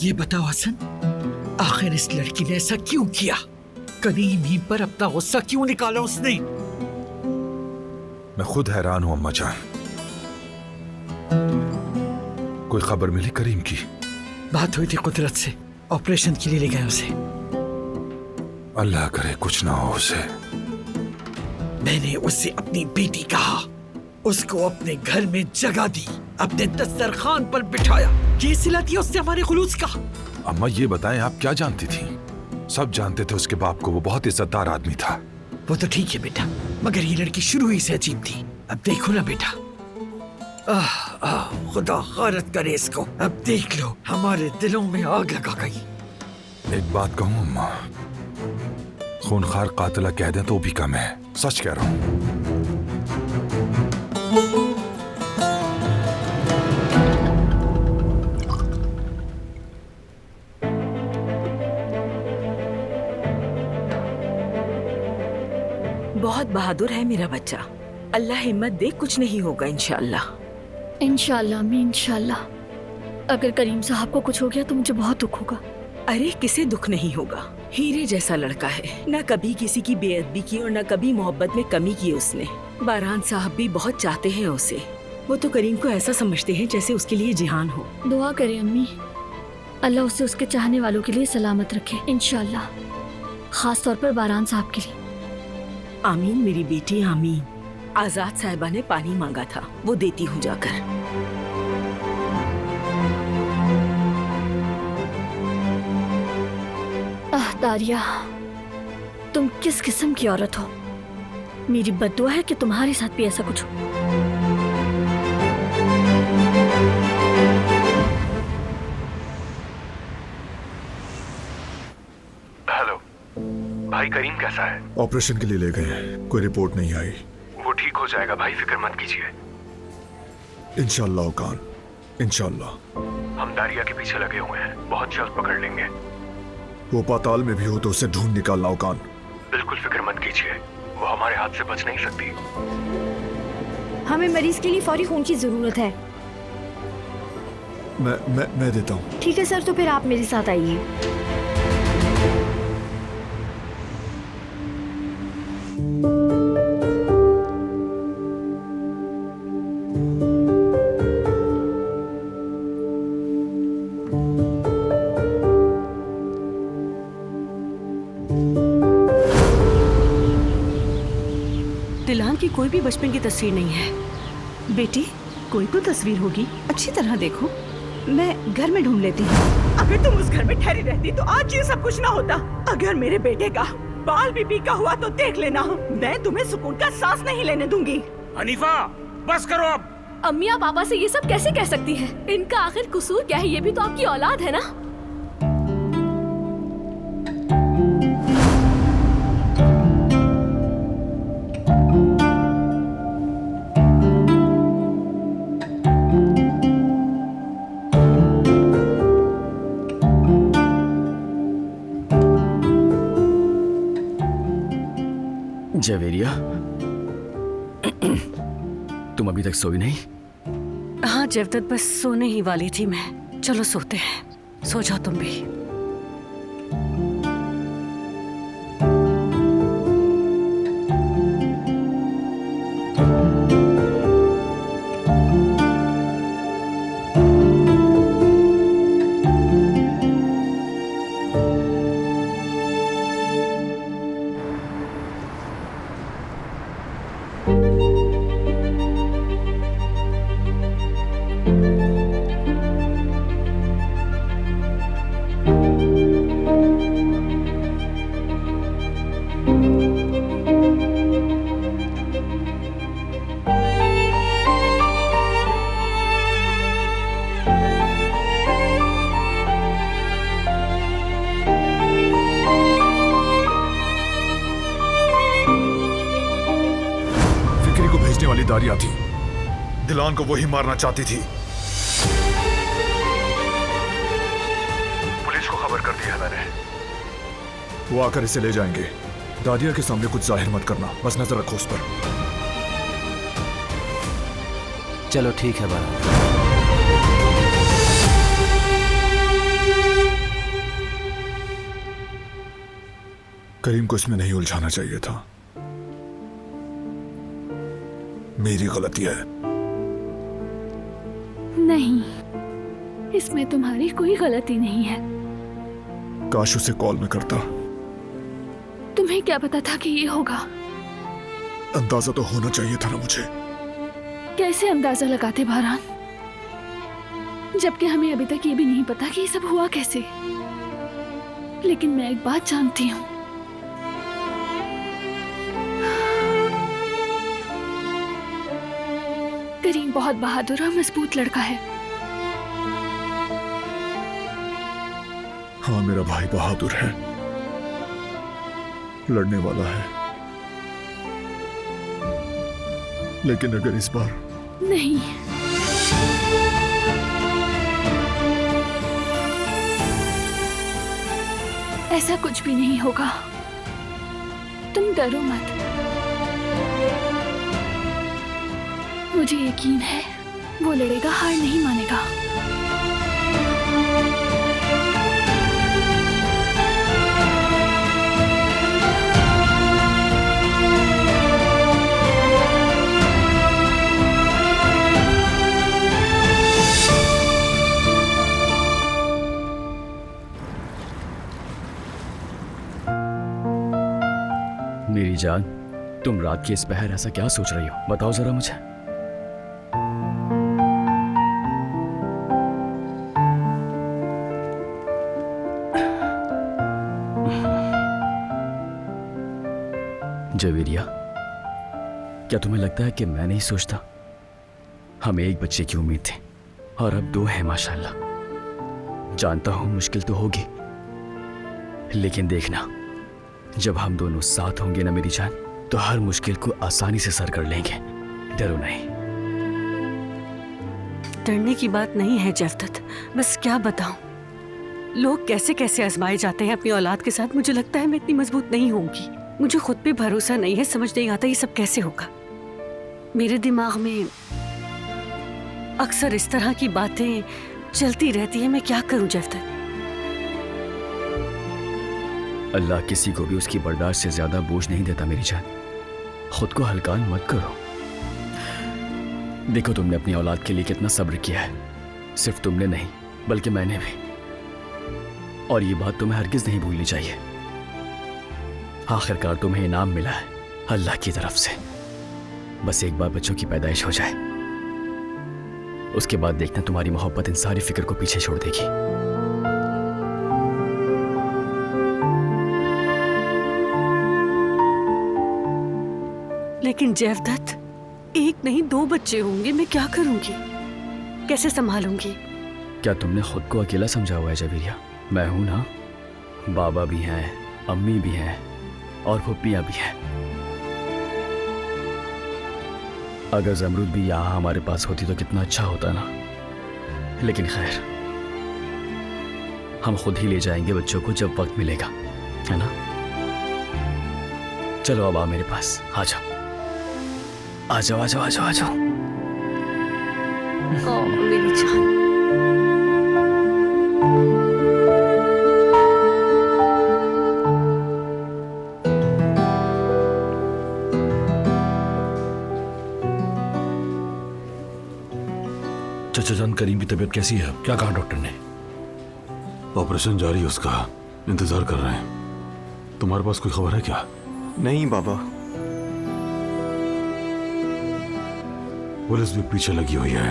ये बताओ हसन, आखिर इस लड़की ने ऐसा क्यों किया? करीम ही पर अपना गुस्सा क्यों निकाला उसने? मैं खुद हैरान हूं अम्मा जान। कोई खबर मिली करीम की? बात हुई थी कुदरत से, ऑपरेशन के लिए ले गए उसे। अल्लाह करे कुछ ना हो उसे। मैंने उससे अपनी बेटी कहा, उसको अपने घर में जगह दी, अपने दस्तरखान पर बिठाया। ये सिला दिया उसने हमारे खुलूस का। अम्मा ये बताएं, आप क्या जानती थी? सब जानते थे उसके बाप को, वो बहुत इज्जतदार आदमी था। वो तो ठीक है बेटा, मगर ये लड़की शुरू ही से अजीब थी। अब देखो ना बेटा, खुदा गारत करे इसको। अब देख लो, हमारे दिलों में आग लगा गई। एक बात कहूं अम्मा, खूनखार कातिला कह दें तो भी कम है, सच कह रहा हूं। बहुत बहादुर है मेरा बच्चा। अल्लाह हिम्मत दे, कुछ नहीं होगा इंशाअल्लाह। इंशाअल्लाह अम्मी, इंशाअल्लाह। अगर करीम साहब को कुछ हो गया तो मुझे बहुत दुख होगा। अरे किसे दुख नहीं होगा, हीरे जैसा लड़का है। न कभी किसी की बेअदबी की और न कभी मोहब्बत में कमी की उसने। बारान साहब भी बहुत चाहते हैं उसे। वो तो करीम को ऐसा समझते हैं जैसे उसके लिए जिहान हो। दुआ करें अम्मी, अल्लाह उसे उसके चाहने वालों के लिए सलामत रखे इंशाअल्लाह, खास तौर पर बारान साहब के लिए। आमीन मेरी बेटी, आमीन। आजाद साहिबा ने पानी मांगा था, वो देती हूँ जाकर। दारिया, तुम किस किस्म की औरत हो? मेरी बद्दुआ है कि तुम्हारे साथ भी ऐसा कुछ हो। हेलो भाई, करीम कैसा है? ऑपरेशन के लिए ले गए हैं, कोई रिपोर्ट नहीं आई। वो ठीक हो जाएगा भाई, फिक्र मत कीजिए। इंशाअल्लाह ओकान, इंशाअल्लाह। हम दारिया के पीछे लगे हुए हैं, बहुत जल्द पकड़ लेंगे। वो पाताल में भी हो तो उसे ढूंढ निकालना ओकान। बिल्कुल फिक्र मत कीजिए, वो हमारे हाथ से बच नहीं सकती। हमें मरीज के लिए फौरी खून की जरूरत है। मैं देता हूँ। ठीक है सर, तो फिर आप मेरे साथ आइए। दिलान की कोई भी बचपन की तस्वीर नहीं है। बेटी, कोई तो तस्वीर होगी, अच्छी तरह देखो। मैं घर में ढूंढ लेती हूँ। अगर तुम उस घर में ठहरी रहती तो आज ये सब कुछ ना होता। अगर मेरे बेटे का बाल भी पीका हुआ तो देख लेना, मैं तुम्हें सुकून का सांस नहीं लेने दूंगी। हनीफा, बस करो अब। अम्मी, आप पापा से ये सब कैसे कह सकती है? इनका आखिर कसूर क्या है? ये भी तो आपकी औलाद है ना। जवेरिया, तुम अभी तक सोई नहीं? हाँ जवदत, बस सोने ही वाली थी मैं। चलो सोते हैं, सो जाओ तुम भी। वाली दारिया थी, दिलान को वही मारना चाहती थी। पुलिस को खबर कर दिया है मैंने। वो आकर इसे ले जाएंगे। दारिया के सामने कुछ जाहिर मत करना, बस नजर रखो उस पर। चलो ठीक है बारा। करीम को इसमें नहीं उलझाना चाहिए था। मेरी गलती है। नहीं, इसमें तुम्हारी कोई गलती नहीं है। काश उसे कॉल में करता। तुम्हें क्या पता था कि ये होगा? अंदाजा तो होना चाहिए था ना मुझे। कैसे अंदाजा लगाते बारान, जबकि हमें अभी तक ये भी नहीं पता कि ये सब हुआ कैसे। लेकिन मैं एक बात जानती हूँ, करीम बहुत बहादुर और मजबूत लड़का है। हाँ, मेरा भाई बहादुर है, लड़ने वाला है। लेकिन अगर इस बार नहीं, ऐसा कुछ भी नहीं होगा। तुम डरो मत, मुझे यकीन है वो लड़ेगा, हार नहीं मानेगा। मेरी जान, तुम रात के इस पहर ऐसा क्या सोच रही हो? बताओ जरा मुझे। जवेरिया, क्या तुम्हें लगता है कि मैं नहीं सोचता? हमें एक बच्चे की उम्मीद थी और अब 2 हैं माशाल्लाह। जानता हूं मुश्किल तो होगी, लेकिन देखना, जब हम दोनों साथ होंगे ना मेरी जान, तो हर मुश्किल को आसानी से सर कर लेंगे। डरो नहीं। डरने की बात नहीं है जवदत, बस क्या बताऊं, लोग कैसे कैसे आजमाए जाते हैं अपनी औलाद के साथ। मुझे लगता है मैं इतनी मजबूत नहीं होंगी। मुझे खुद पे भरोसा नहीं है, समझ नहीं आता ये सब कैसे होगा। मेरे दिमाग में अक्सर इस तरह की बातें चलती रहती हैं। मैं क्या करूं जवदत? अल्लाह किसी को भी उसकी बर्दाश्त से ज्यादा बोझ नहीं देता मेरी जान। खुद को हल्कान मत करो। देखो तुमने अपनी औलाद के लिए कितना सब्र किया है। सिर्फ तुमने नहीं बल्कि मैंने भी। और ये बात तुम्हें हरगिज नहीं भूलनी चाहिए। आखिरकार तुम्हें इनाम मिला है अल्लाह की तरफ से। बस एक बार बच्चों की पैदाइश हो जाए, उसके बाद देखना तुम्हारी मोहब्बत इन सारी फिक्र को पीछे छोड़ देगी। लेकिन जवदत, एक नहीं 2 बच्चे होंगे, मैं क्या करूंगी? कैसे संभालूंगी? क्या तुमने खुद को अकेला समझा हुआ है जवेरिया? मैं हूं ना, बाबा भी हैं, अम्मी भी हैं और फुप्पियां भी हैं। अगर जमरूद भी यहाँ हमारे पास होती तो कितना अच्छा होता ना। लेकिन खैर, हम खुद ही ले जाएंगे बच्चों को जब वक्त मिलेगा, है ना? चलो अब आओ मेरे पास, आ जाओ आ जाओ आ जाओ आ जाओ आ जाओ। मेरी जान। चाचा जान, करीम की तबीयत कैसी है? क्या कहा डॉक्टर ने? ऑपरेशन जारी है उसका, इंतजार कर रहे हैं। तुम्हारे पास कोई खबर है क्या? नहीं बाबा। पुलिस भी पीछे लगी हुई है।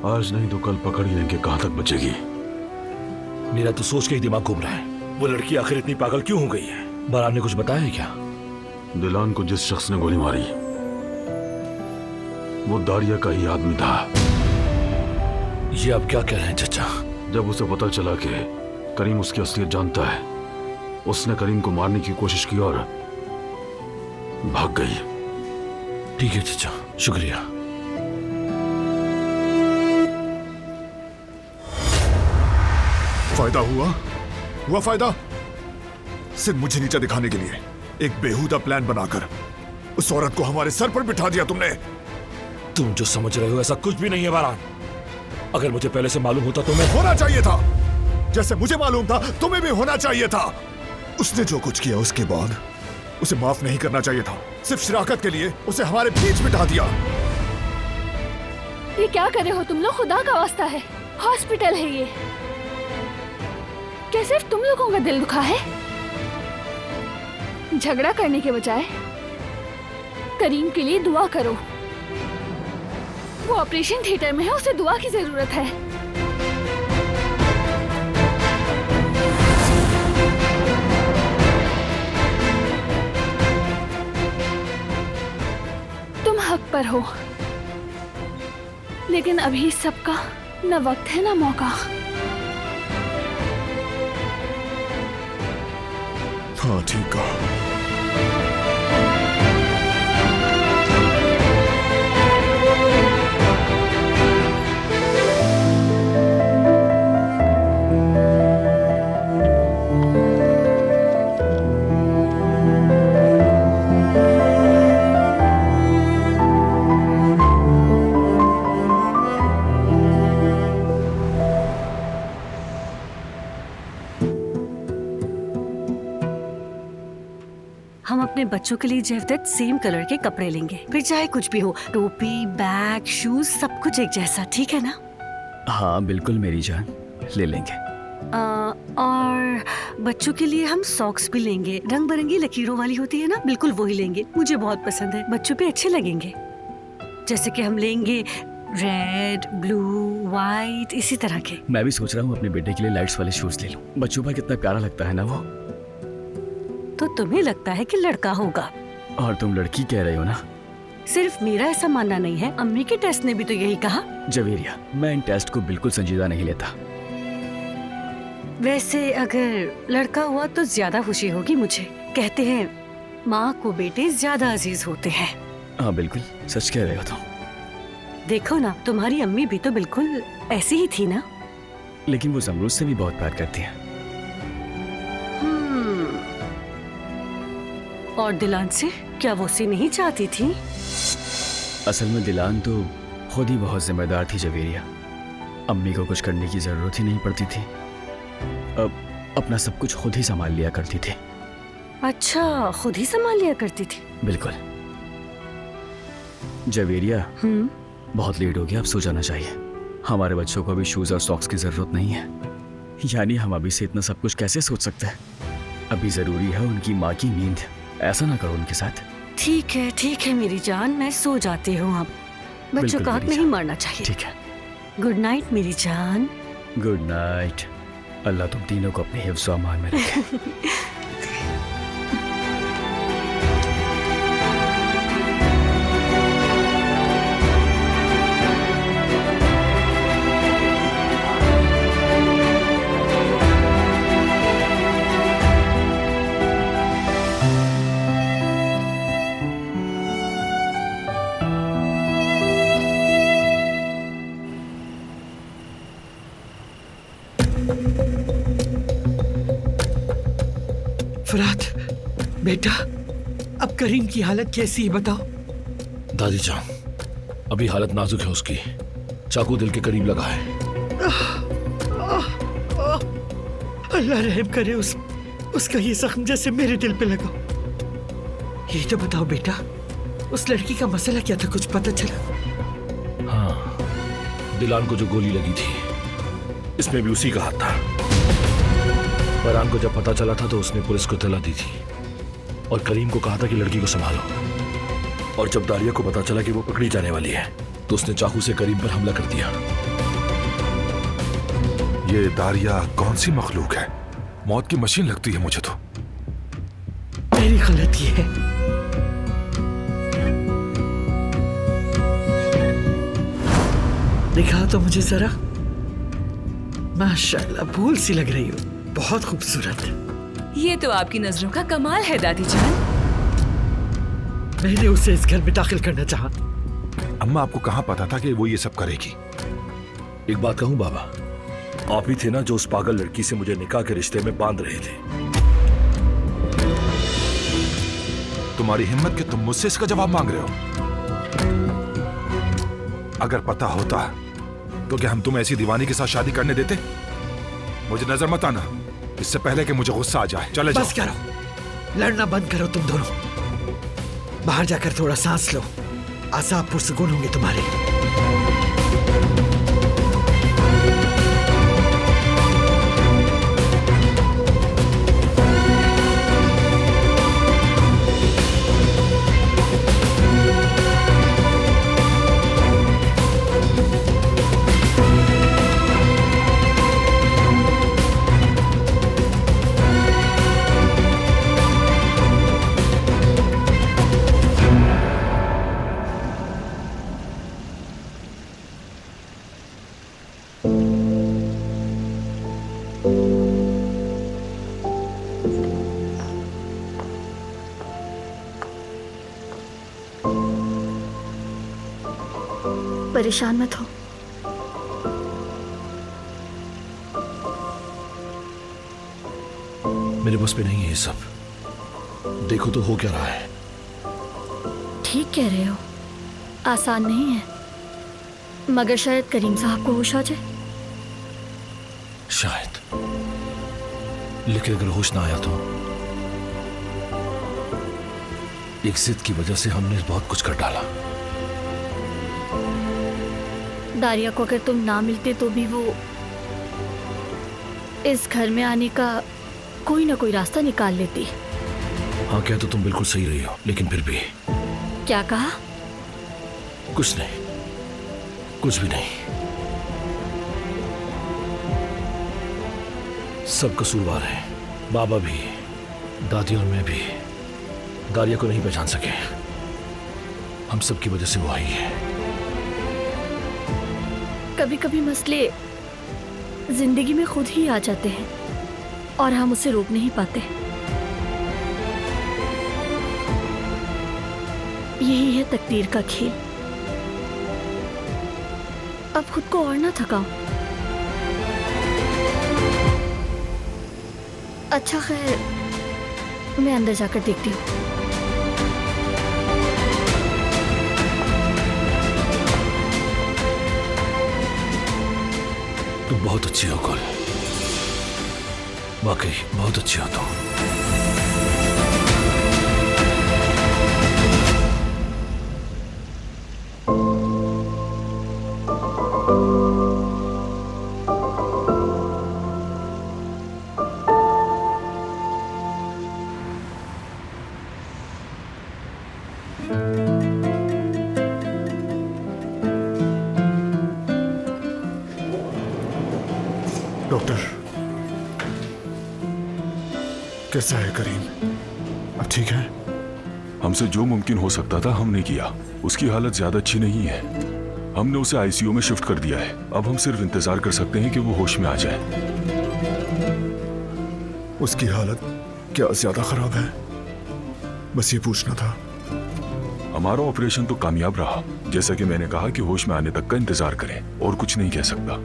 आज नहीं तो कल पकड़ ही लेंगे। कहां तक बचेगी? मेरा तो सोच के ही दिमाग घूम रहा है। वो लड़की आखिर इतनी पागल क्यों हो गई है? बारान ने कुछ बताया है क्या? दिलान को जिस शख्स ने गोली मारी वो दारिया का ही आदमी था। ये आप क्या कह रहे हैं चाचा? जब उसे पता चला कि करीम उसकी असलियत जानता है, उसने करीम को मारने की कोशिश की और भाग गई। ठीक है चाचा, शुक्रिया। फायदा हुआ फायदा? सिर्फ मुझे नीचे दिखाने के लिए एक बेहुदा प्लान बनाकर उस औरत को हमारे सर पर बिठा दिया तुमने। तुम जो समझ रहे हो ऐसा कुछ भी नहीं है बारान। अगर मुझे पहले से मालूम होता तो मैं... होना चाहिए था, जैसे मुझे मालूम था तुम्हें भी होना चाहिए था। उसने जो कुछ किया उसके बाद उसे माफ नहीं करना चाहिए था। सिर्फ शराकत के लिए उसे हमारे बीच बिठा दिया। ये क्या कर रहे हो तुम लोग? खुदा का वास्ता है, हॉस्पिटल है ये। क्या सिर्फ तुम लोगों का दिल दुखा है? झगड़ा करने के बजाय करीम के लिए दुआ करो। वो ऑपरेशन थिएटर में है, उसे दुआ की जरूरत है। तुम हक पर हो, लेकिन अभी सबका न वक्त है न मौका। हाँ ठीक है। हम अपने बच्चों के लिए जवदत सेम कलर के कपड़े लेंगे, फिर चाहे कुछ भी हो, टोपी, बैग, शूज, सब कुछ एक जैसा, ठीक है ना? हाँ बिल्कुल मेरी जान, ले लेंगे। और बच्चों के लिए हम सॉक्स भी लेंगे, रंग बिरंगी लकीरों वाली होती है ना, बिल्कुल वही लेंगे। मुझे बहुत पसंद है, बच्चों पे अच्छे लगेंगे। जैसे कि हम लेंगे रेड, ब्लू, व्हाइट, इसी तरह के। मैं भी सोच रहा हूँ अपने बेटे के लिए लाइट्स वाले शूज ले लूं। बच्चों पर कितना प्यारा लगता है ना वो। तो तुम्हें लगता है कि लड़का होगा और तुम लड़की कह रहे हो ना? सिर्फ मेरा ऐसा मानना नहीं है, अम्मी के टेस्ट ने भी तो यही कहा। जवेरिया, मैं इन टेस्ट को बिल्कुल संजीदा नहीं लेता। वैसे अगर लड़का हुआ तो ज्यादा खुशी होगी मुझे। कहते हैं माँ को बेटे ज्यादा अजीज होते हैं। हाँ बिल्कुल सच कह रहे हो तुम। देखो ना, तुम्हारी अम्मी भी तो बिल्कुल ऐसी ही थी ना। लेकिन वो जमरूद से भी बहुत प्यार करती है। और दिलान से? क्या वो उसे नहीं चाहती थी? असल में दिलान तो खुद ही बहुत जिम्मेदार थी जवेरिया। अम्मी को कुछ करने की जरूरत ही नहीं पड़ती थी। अब अपना सब कुछ खुद ही संभाल लिया करती थी। अच्छा, खुद ही संभाल लिया करती थी? बिल्कुल। जवेरिया, बहुत लेट हो गया, अब सो जाना चाहिए। हमारे बच्चों को अभी शूज और सॉक्स की जरूरत नहीं है। यानी हम अभी से इतना सब कुछ कैसे सोच सकते हैं? अभी जरूरी है उनकी माँ की नींद। ऐसा ना करो उनके साथ। ठीक है मेरी जान, मैं सो जाती हूँ अब। बच्चों का हक नहीं मारना चाहिए। ठीक है। गुड नाइट मेरी जान। Good night. अल्लाह तुम तीनों को अपने हिफ्ज़ व अमान में रखे। फरात बेटा, अब करीम की हालत कैसी है बताओ? दादी जान, अभी हालत नाजुक है उसकी। चाकू दिल के करीब लगा है। अल्लाह रहम करे उसका ये जख्म जैसे मेरे दिल पे लगा। ये तो बताओ बेटा, उस लड़की का मसला क्या था, कुछ पता चला? हाँ, दिलान को जो गोली लगी थी इसमें भी उसी का हाथ था। फरहान को जब पता चला था तो उसने पुलिस को इत्तला दी थी और करीम को कहा था कि लड़की को संभालो। और जब दारिया को पता चला कि वो पकड़ी जाने वाली है तो उसने चाकू से करीम पर हमला कर दिया। ये दारिया कौन सी मखलूक है? मौत की मशीन लगती है मुझे तो। मेरी गलती है। दिखा तो मुझे जरा। माशाल्लाह, भूल सी लग रही हो, बहुत खूबसूरत। ये तो आपकी नजरों का कमाल है दादी जान। मैंने उसे इस घर में दाखिल करना चाहा। अम्मा, आपको कहाँ पता था कि वो ये सब करेगी? एक बात कहूं बाबा, आप ही थे ना जो उस पागल लड़की से मुझे निकाह के रिश्ते में बांध रहे थे। तुम्हारी हिम्मत कि तुम मुझसे इसका जवाब मांग रहे हो? अगर पता होता तो क्या हम तुम्हें ऐसी दीवानी के साथ शादी करने देते? मुझे नजर मत आना। इससे पहले कि मुझे गुस्सा आ जाए। चले बस जाओ। करो, लड़ना बंद करो तुम दोनों। बाहर जाकर थोड़ा सांस लो, आसाब पुरसकून होंगे तुम्हारे। परेशान मत हो। मेरे बस पे नहीं है ये सब। देखो तो हो क्या रहा है। ठीक कह रहे हो, आसान नहीं है, मगर शायद करीम साहब को होश आ जाए। शायद, लेकिन अगर होश ना आया तो एक जिद की वजह से हमने बहुत कुछ कर डाला। दारिया को अगर तुम ना मिलते तो भी वो इस घर में आने का कोई ना कोई रास्ता निकाल लेती। हाँ, क्या तो तुम बिल्कुल सही रही हो, लेकिन फिर भी। क्या कहा? कुछ नहीं, कुछ भी नहीं। सब कसूरवार है, बाबा भी, दादी और मैं भी। दारिया को नहीं पहचान सके, हम सब की वजह से वो आई है। कभी कभी मसले जिंदगी में खुद ही आ जाते हैं और हम उसे रोक नहीं पाते। यही है तकदीर का खेल। अब खुद को और ना थकाओ। अच्छा खैर, मैं अंदर जाकर देखती हूँ। तुम बहुत अच्छी हो कुल, वाकई बहुत अच्छी हो तुम। डॉक्टर, कैसा है करीम? अब ठीक है? हमसे जो मुमकिन हो सकता था हमने किया। उसकी हालत ज्यादा अच्छी नहीं है। हमने उसे आईसीयू में शिफ्ट कर दिया है। अब हम सिर्फ इंतजार कर सकते हैं कि वो होश में आ जाए। उसकी हालत क्या ज्यादा खराब है? बस ये पूछना था। हमारा ऑपरेशन तो कामयाब रहा। जैसा कि मैंने कहा कि होश में आने तक का इंतजार करें, और कुछ नहीं कह सकता।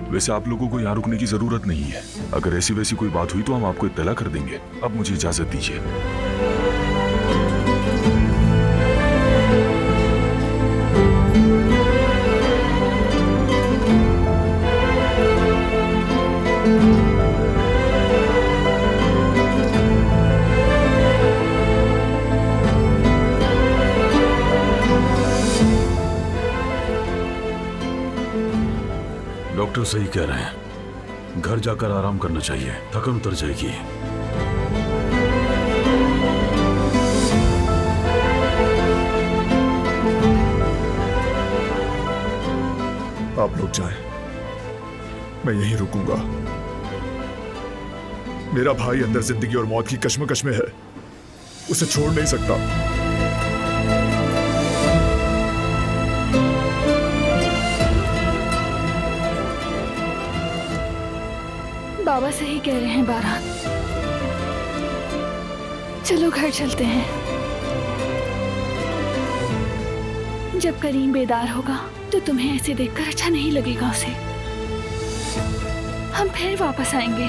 वैसे आप लोगों को यहाँ रुकने की जरूरत नहीं है। अगर ऐसी वैसी कोई बात हुई तो हम आपको इत्तला कर देंगे। अब मुझे इजाजत दीजिए। डॉक्टर सही कह रहे हैं, घर जाकर आराम करना चाहिए, थकन उतर जाएगी। आप लोग जाएं, मैं यहीं रुकूंगा। मेरा भाई अंदर जिंदगी और मौत की कश्मकश में है, उसे छोड़ नहीं सकता। बाबा सही कह रहे हैं बारान। चलो घर चलते हैं। जब करीम बेदार होगा तो तुम्हें ऐसे देखकर अच्छा नहीं लगेगा उसे। हम फिर वापस आएंगे।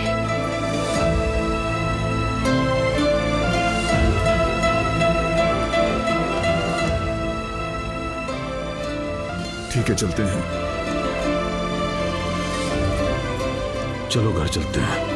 ठीक है, चलते हैं। चलो घर चलते हैं।